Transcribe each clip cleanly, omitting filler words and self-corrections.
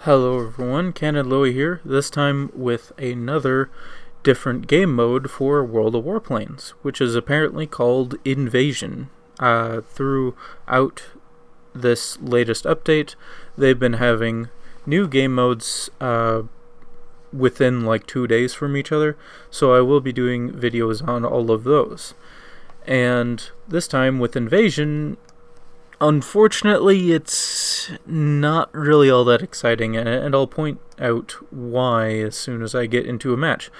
Hello everyone, Canon Lowy here, this time with another different game mode for World of Warplanes, which is apparently called Invasion. Throughout this latest update, they've been having new game modes within like 2 days from each other, so I will be doing videos on all of those. And this time with Invasion, unfortunately, it's not really all that exciting, and I'll point out why as soon as I get into a match.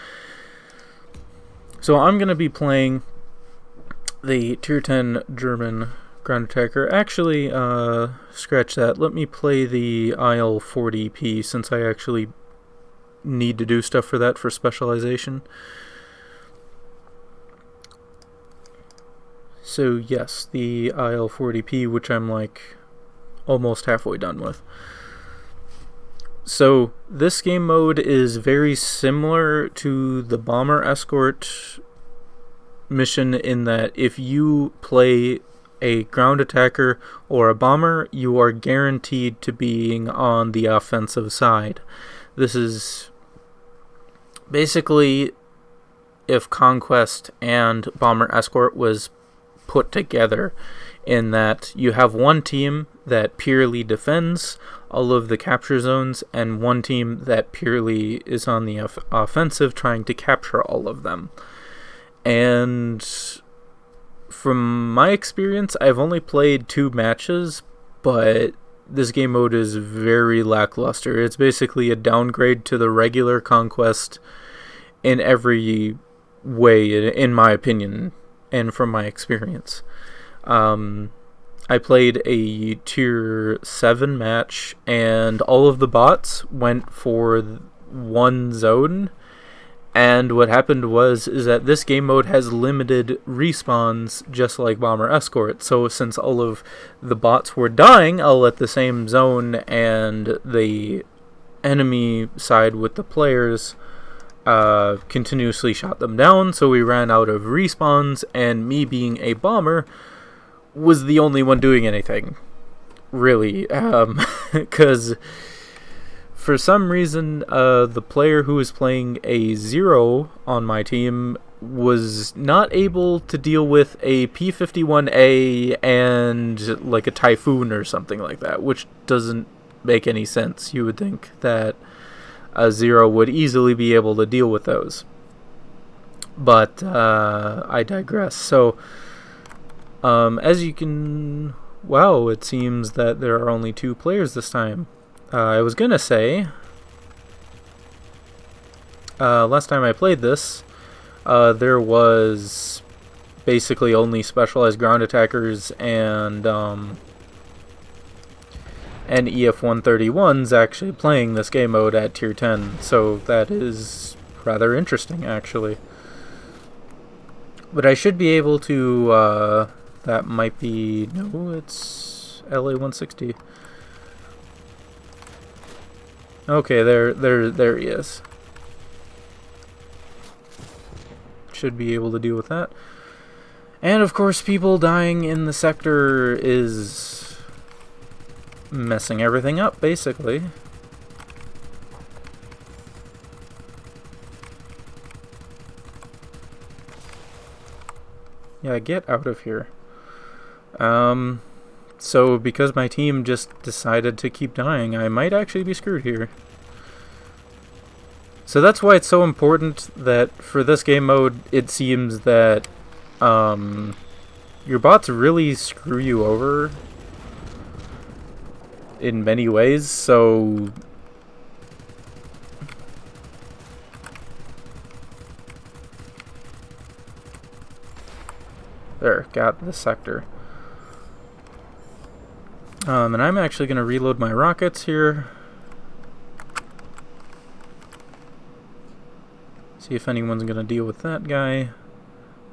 So I'm going to be playing the Tier 10 German ground attacker. Actually, scratch that. Let me play the IL-40P since I actually need to do stuff for that for specialization. So yes, the IL-40P, which I'm like almost halfway done with. So this game mode is very similar to the bomber escort mission in that if you play a ground attacker or a bomber, you are guaranteed to being on the offensive side. This is basically if Conquest and Bomber Escort was put together, in that you have one team that purely defends all of the capture zones and one team that purely is on the offensive trying to capture all of them. And from my experience, I've only played 2 matches, but this game mode is very lackluster. It's basically a downgrade to the regular Conquest in every way, in my opinion, and from my experience. I played a Tier 7 match, and all of the bots went for one zone, and what happened is that this game mode has limited respawns, just like Bomber Escort. So since all of the bots were dying all at the same zone, and the enemy side with the players continuously shot them down, so we ran out of respawns, and me being a bomber was the only one doing anything, really, because for some reason the player who was playing a 0 on my team was not able to deal with a P-51A and like a Typhoon or something like that, which doesn't make any sense. You would think that a 0 would easily be able to deal with those. But I digress. So, as you can... Wow, it seems that there are only 2 players this time. I was gonna say... last time I played this, there was basically only specialized ground attackers and EF-131s actually playing this game mode at Tier 10, so that is rather interesting, actually. But I should be able to, that might be, no, it's LA-160. Okay, there he is. Should be able to deal with that. And of course, people dying in the sector is messing everything up, basically. Yeah, get out of here. So because my team just decided to keep dying, I might actually be screwed here. So that's why it's so important that for this game mode, it seems that your bots really screw you over in many ways, so there, got the sector. And I'm actually going to reload my rockets here. See if anyone's going to deal with that guy.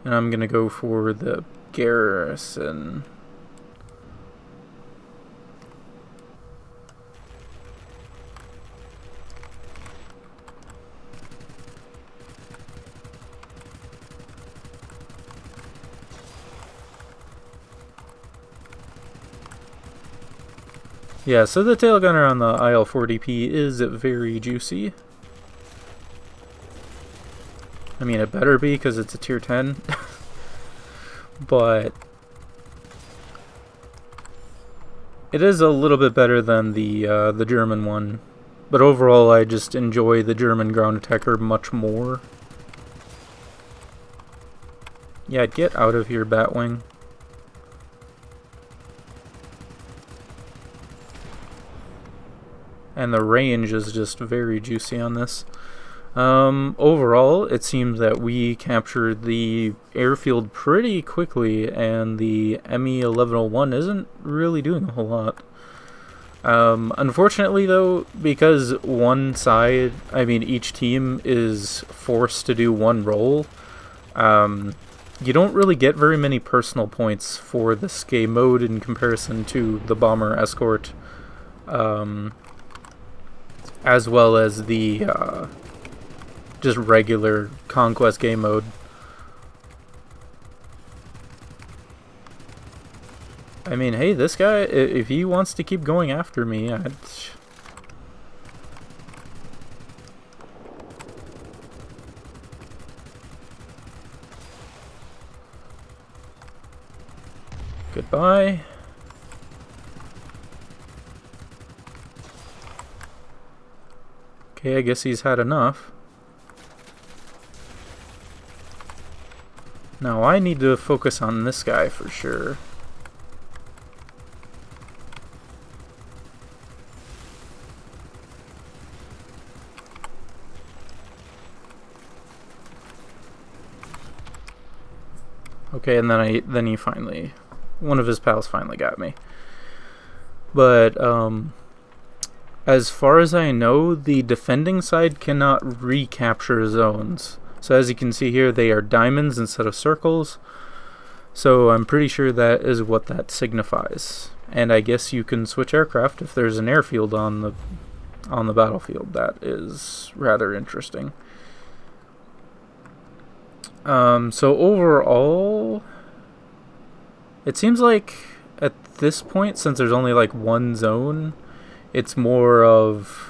And I'm going to go for the garrison. Yeah, so the tail gunner on the IL-40P is very juicy. I mean, it better be because it's a tier 10. But it is a little bit better than the German one. But overall, I just enjoy the German ground attacker much more. Yeah, get out of here, Batwing. And the range is just very juicy on this. Overall, it seems that we captured the airfield pretty quickly, and the ME 1101 isn't really doing a whole lot. Unfortunately, though, because one side, I mean, each team is forced to do one role, you don't really get very many personal points for this game mode in comparison to the bomber escort, as well as the just regular conquest game mode. I mean, hey, this guy, if he wants to keep going after me, goodbye. Okay, I guess he's had enough. Now I need to focus on this guy for sure. Okay, and then he finally, one of his pals finally got me. But as far as I know, the defending side cannot recapture zones. So as you can see here, they are diamonds instead of circles. So I'm pretty sure that is what that signifies. And I guess you can switch aircraft if there's an airfield on the battlefield. That is rather interesting. So overall, it seems like at this point, since there's only like one zone, it's more of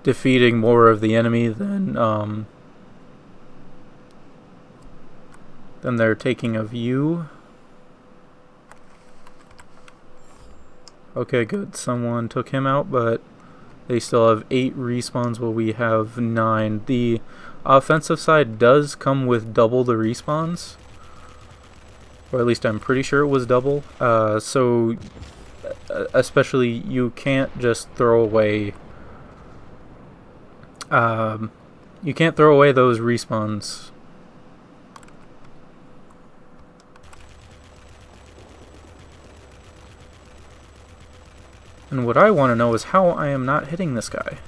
defeating more of the enemy than they're taking of you. Okay, good. Someone took him out, but they still have 8 respawns while we have 9. The offensive side does come with double the respawns. Or at least I'm pretty sure it was double. So especially you can't just throw away you can't throw away those respawns. And what I want to know is how I am not hitting this guy.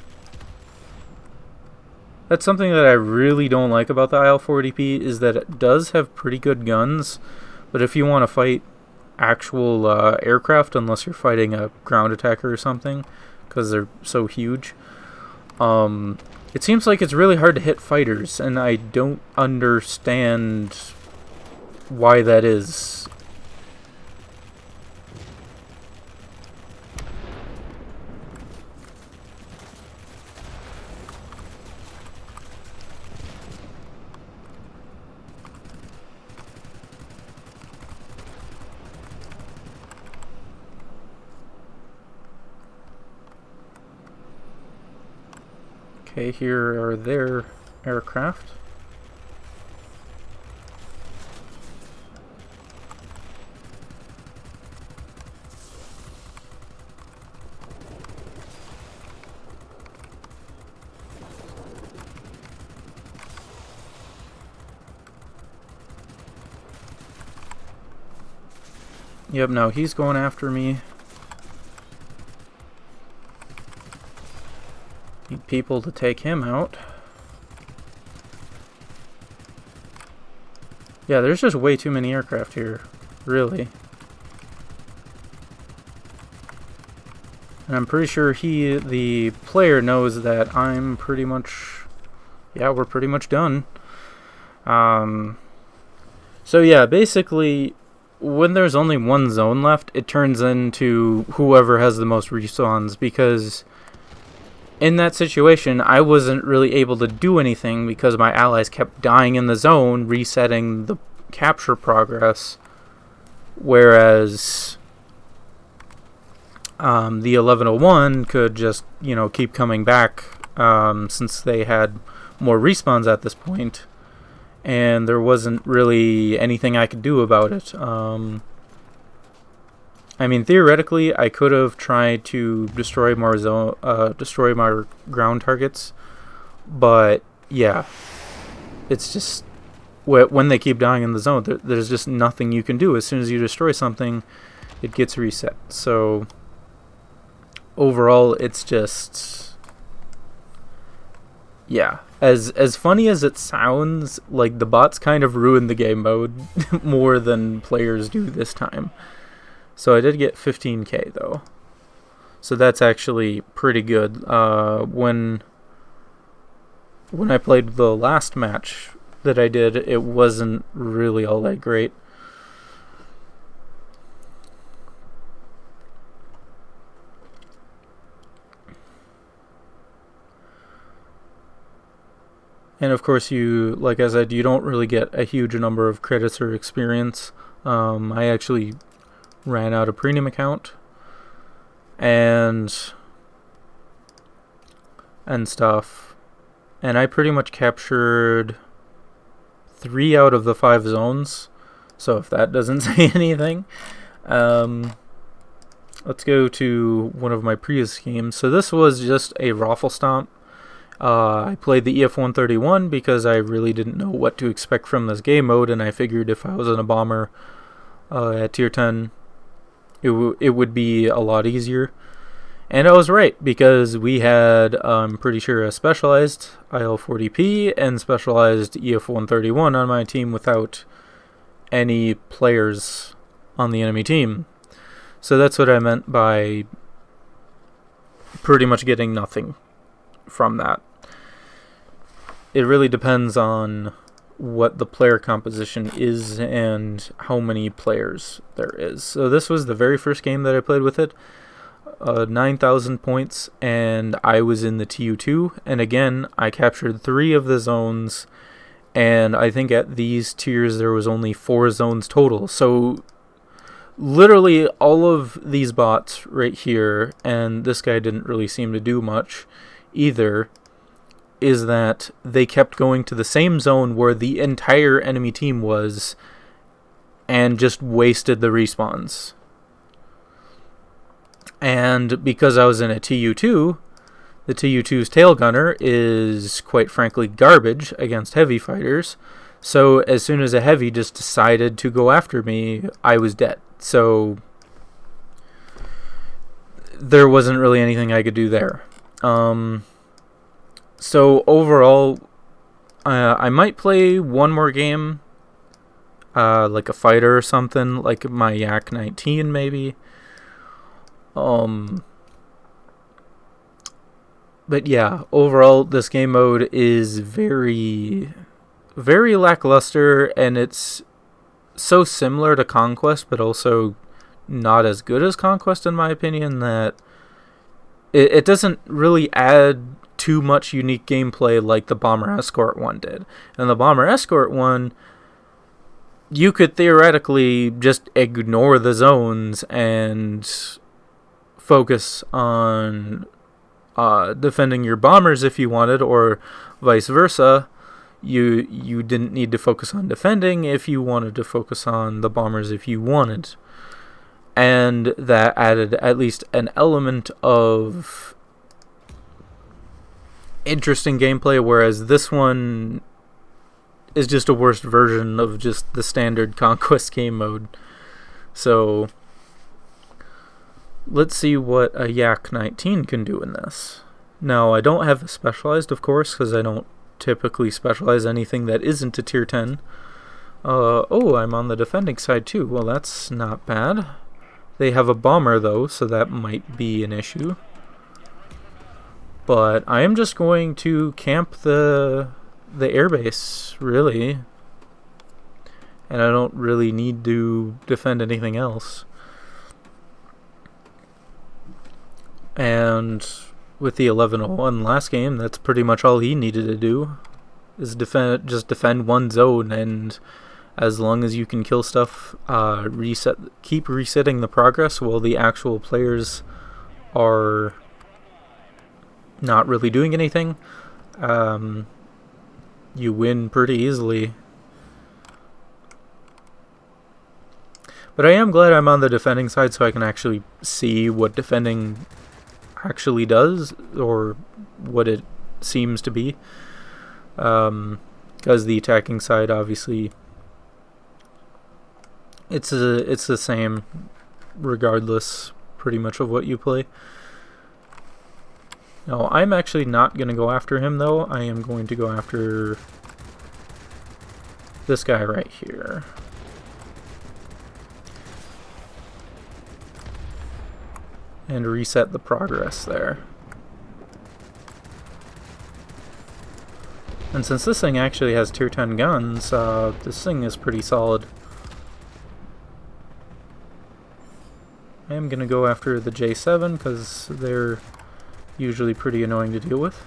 That's something that I really don't like about the IL-40P, is that it does have pretty good guns, but if you want to fight actual aircraft, unless you're fighting a ground attacker or something, because they're so huge, it seems like it's really hard to hit fighters, and I don't understand why that is. Okay, here are their aircraft. Yep, no, he's going after me. Need people to take him out. Yeah, there's just way too many aircraft here, really. And I'm pretty sure the player knows that I'm pretty much, yeah, we're pretty much done. So yeah, basically, when there's only one zone left, it turns into whoever has the most respawns, because in that situation, I wasn't really able to do anything because my allies kept dying in the zone, resetting the capture progress, whereas the 1101 could just, keep coming back, since they had more respawns at this point, and there wasn't really anything I could do about it. I mean, theoretically, I could have tried to destroy more ground targets, but yeah, it's just when they keep dying in the zone, there's just nothing you can do. As soon as you destroy something, it gets reset. So overall, it's just, yeah. As funny as it sounds, like, the bots kind of ruined the game mode more than players do this time. So I did get 15k though, so that's actually pretty good. When I played the last match that I did, it wasn't really all that great. And of course, like I said, you don't really get a huge number of credits or experience. I actually ran out a premium account and stuff, and I pretty much captured 3 out of the 5 zones, so if that doesn't say anything. Let's go to one of my previous games. So this was just a raffle stomp. I played the EF-131 because I really didn't know what to expect from this game mode, and I figured if I was in a bomber at tier 10, it would be a lot easier. And I was right, because we had, I'm pretty sure, a specialized IL-40P and specialized EF-131 on my team without any players on the enemy team. So that's what I meant by pretty much getting nothing from that. It really depends on what the player composition is and how many players there is. So this was the very first game that I played with it. 9,000 points, and I was in the TU2, and again, I captured 3 of the zones, and I think at these tiers there was only 4 zones total. So literally all of these bots right here, and this guy didn't really seem to do much either, is that they kept going to the same zone where the entire enemy team was and just wasted the respawns. And because I was in a TU2, the TU2's tail gunner is quite frankly garbage against heavy fighters. So as soon as a heavy just decided to go after me, I was dead. So there wasn't really anything I could do there. So overall, I might play one more game, like a fighter or something, like my Yak 19 maybe. But yeah, overall, this game mode is very, very lackluster, and it's so similar to Conquest, but also not as good as Conquest in my opinion, that it doesn't really add too much unique gameplay like the Bomber Escort one did. And the Bomber Escort one, you could theoretically just ignore the zones and focus on defending your bombers if you wanted, or vice versa. You didn't need to focus on defending if you wanted to focus on the bombers if you wanted. And that added at least an element of interesting gameplay, whereas this one is just a worse version of just the standard Conquest game mode. So let's see what a Yak 19 can do in this. Now, I don't have specialized, of course, because I don't typically specialize anything that isn't a tier 10. Oh, I'm on the defending side too. Well, that's not bad. They have a bomber though, so that might be an issue. But I am just going to camp the airbase, really. and I don't really need to defend anything else. And with the 1101 last game, that's pretty much all he needed to do, is just defend one zone, and as long as you can kill stuff, keep resetting the progress while the actual players are not really doing anything, you win pretty easily. But I am glad I'm on the defending side so I can actually see what defending actually does, or what it seems to be. Because the attacking side, obviously, it's the same regardless pretty much of what you play. No, I'm actually not going to go after him though. I am going to go after this guy right here. And reset the progress there. And since this thing actually has tier 10 guns, this thing is pretty solid. I am going to go after the J7 because they're usually pretty annoying to deal with.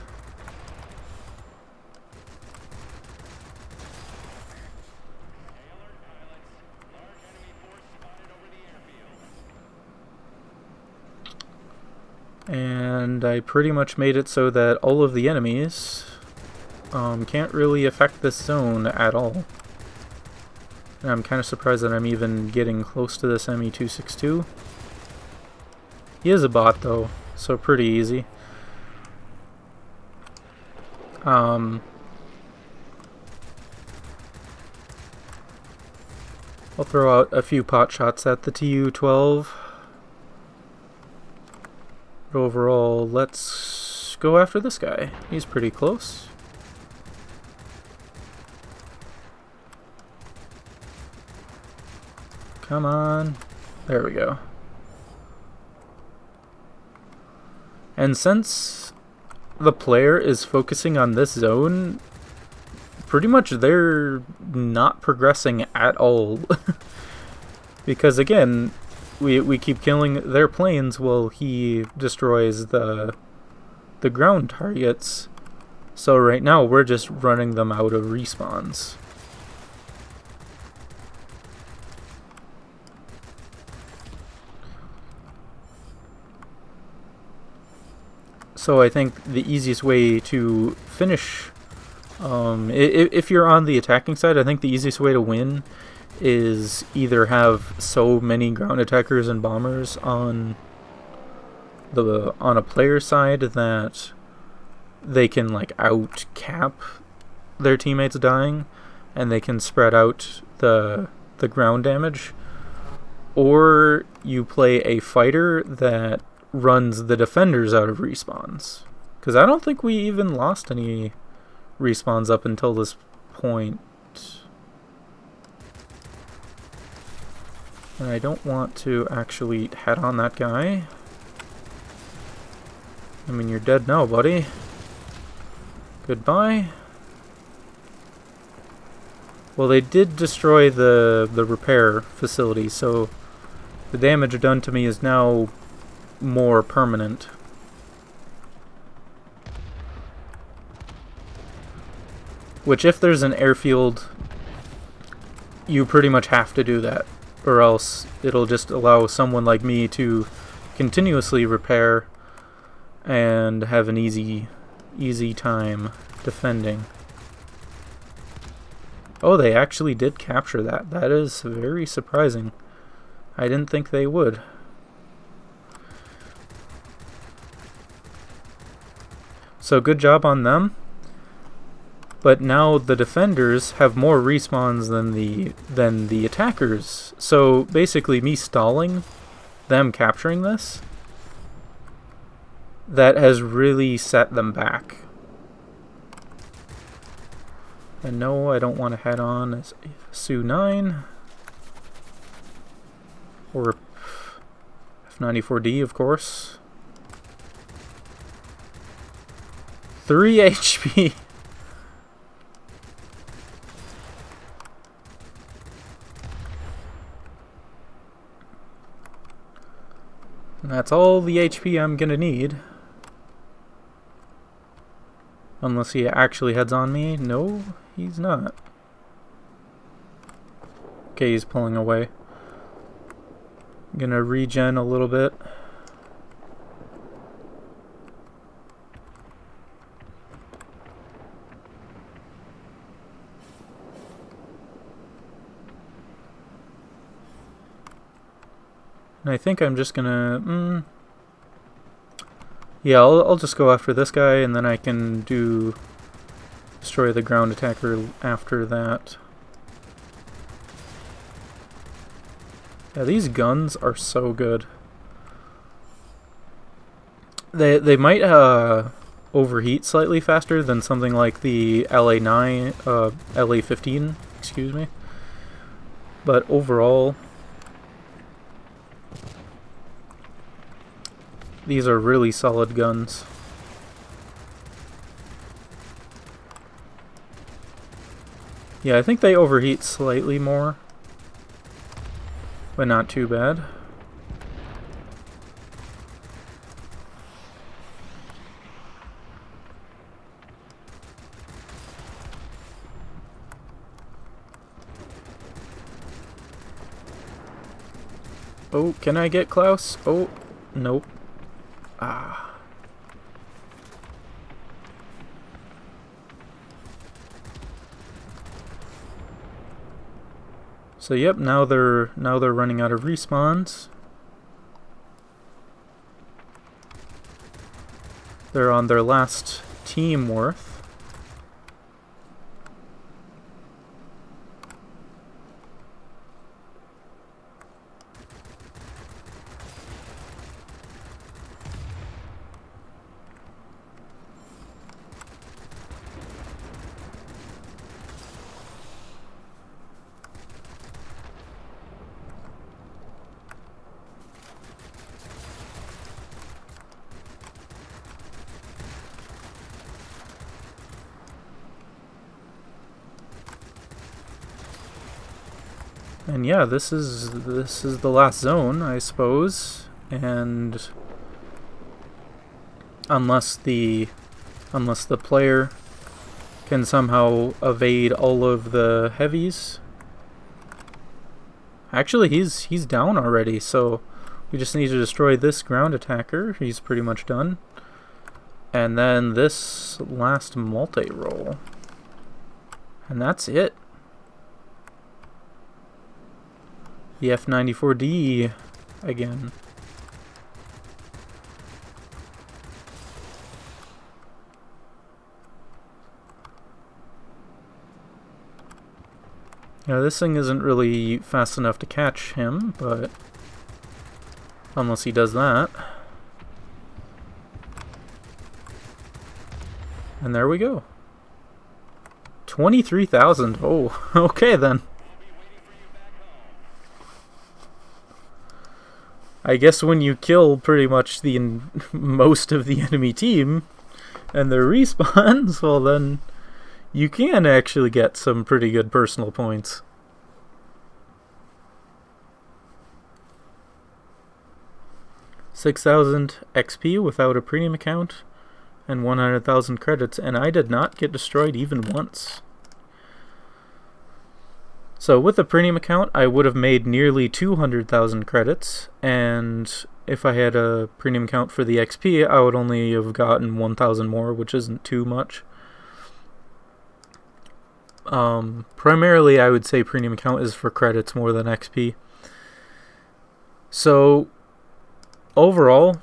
And I pretty much made it so that all of the enemies can't really affect this zone at all. And I'm kind of surprised that I'm even getting close to this ME262. He is a bot though, so pretty easy. I'll throw out a few pot shots at the TU-12. But overall, let's go after this guy. He's pretty close. Come on. There we go. And since the player is focusing on this zone, pretty much they're not progressing at all. Because again, we keep killing their planes while he destroys the ground targets. So right now we're just running them out of respawns. So I think the easiest way to finish, if you're on the attacking side, I think the easiest way to win is either have so many ground attackers and bombers on a player side that they can like out cap their teammates dying, and they can spread out the ground damage, or you play a fighter that runs the defenders out of respawns. Because I don't think we even lost any respawns up until this point. And I don't want to actually head on that guy. I mean, you're dead now, buddy. Goodbye. Well, they did destroy the repair facility, so the damage done to me is now more permanent. Which, if there's an airfield, you pretty much have to do that, or else it'll just allow someone like me to continuously repair and have an easy time defending. Oh, they actually did capture that. That is very surprising. I didn't think they would. So good job on them. But now the defenders have more respawns than the attackers. So basically me stalling them capturing this, that has really set them back. And no, I don't want to head on as Su-9 or F-94D, of course. 3 HP. That's all the HP I'm gonna need. Unless he actually heads on me. No, he's not. Okay, he's pulling away. I'm gonna regen a little bit. And I think I'm just gonna... yeah, I'll just go after this guy, and then I can destroy the ground attacker after that. Yeah, these guns are so good. They might overheat slightly faster than something like the LA15, excuse me. But overall, these are really solid guns. Yeah, I think they overheat slightly more, but not too bad. Oh, can I get Klaus? Oh, nope. Ah. So yep, now they're running out of respawns. They're on their last team worth. And yeah, this is the last zone, I suppose. And unless the player can somehow evade all of the heavies. Actually, he's down already, so we just need to destroy this ground attacker. He's pretty much done. And then this last multi-roll. And that's it. The F-94D again. Yeah, this thing isn't really fast enough to catch him, but unless he does that. And there we go. 23,000. Oh, okay then. I guess when you kill pretty much most of the enemy team and their respawns, well then you can actually get some pretty good personal points. $6,000 XP without a premium account and 100,000 credits, and I did not get destroyed even once. So with a premium account, I would have made nearly 200,000 credits, and if I had a premium account for the XP, I would only have gotten 1,000 more, which isn't too much. Primarily, I would say premium account is for credits more than XP. So overall,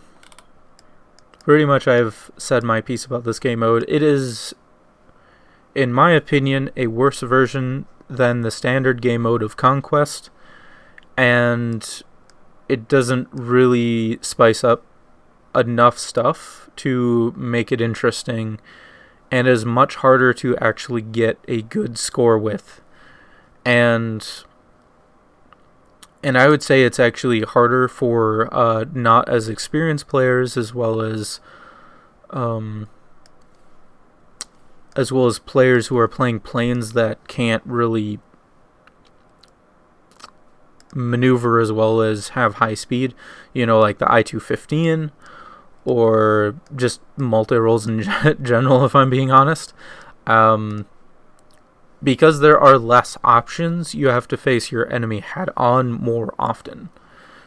pretty much I've said my piece about this game mode. It is, in my opinion, a worse version than the standard game mode of Conquest, and it doesn't really spice up enough stuff to make it interesting, and is much harder to actually get a good score with. And I would say it's actually harder for not as experienced players, as well as players who are playing planes that can't really maneuver as well as have high speed, like the I-215 or just multi-rolls in general, if I'm being honest. Because there are less options, you have to face your enemy head-on more often.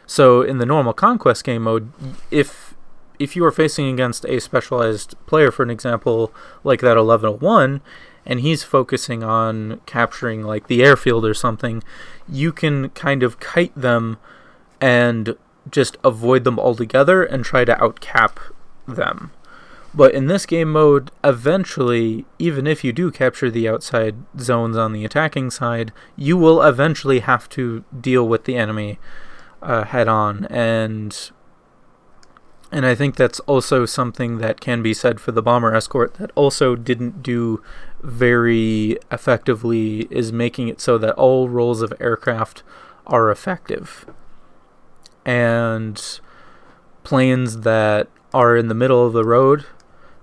So in the normal conquest game mode, if you are facing against a specialized player, for an example, like that 1101, and he's focusing on capturing like the airfield or something, you can kind of kite them and just avoid them altogether and try to outcap them. But in this game mode, eventually, even if you do capture the outside zones on the attacking side, you will eventually have to deal with the enemy head on, and I think that's also something that can be said for the bomber escort that also didn't do very effectively, is making it so that all roles of aircraft are effective. And planes that are in the middle of the road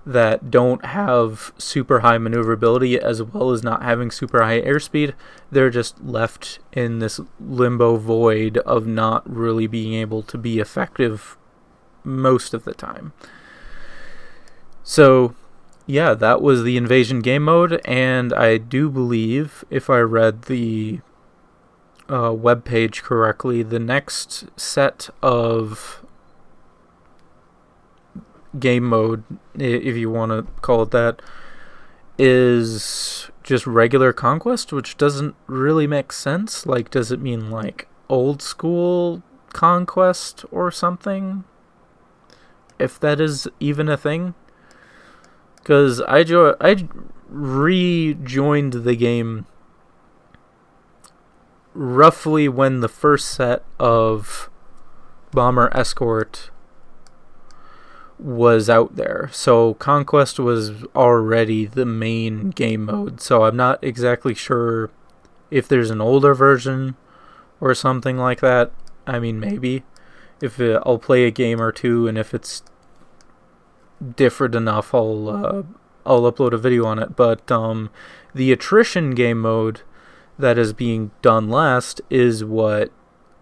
that don't have super high maneuverability as well as not having super high airspeed, they're just left in this limbo void of not really being able to be effective most of the time. So yeah, that was the invasion game mode, and I do believe, if I read the web page correctly, the next set of game mode, if you want to call it that, is just regular conquest, which doesn't really make sense. Like, does it mean like old school conquest or something? If that is even a thing, because I rejoined the game roughly when the first set of bomber escort was out there. So conquest was already the main game mode. So I'm not exactly sure if there's an older version or something like that. I mean, maybe. If I'll play a game or two, and if it's different enough, I'll upload a video on it. But the attrition game mode that is being done last is what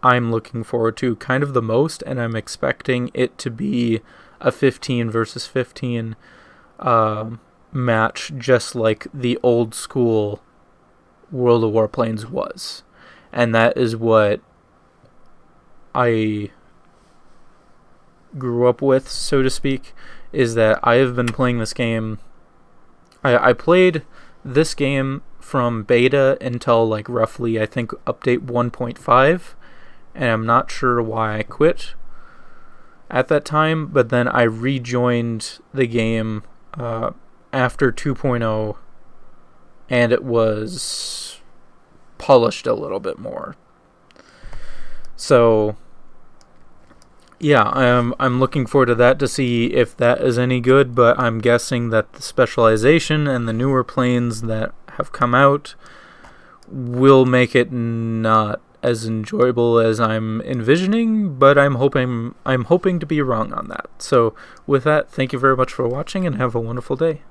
I'm looking forward to kind of the most, and I'm expecting it to be a 15 versus 15 match, just like the old school World of Warplanes was. And that is what I grew up with, so to speak, is that I have been playing this game. I played this game from beta until like roughly, I think, update 1.5, and I'm not sure why I quit at that time, but then I rejoined the game after 2.0, and it was polished a little bit more. So yeah, I'm looking forward to that to see if that is any good, but I'm guessing that the specialization and the newer planes that have come out will make it not as enjoyable as I'm envisioning, but I'm hoping to be wrong on that. So with that, thank you very much for watching, and have a wonderful day.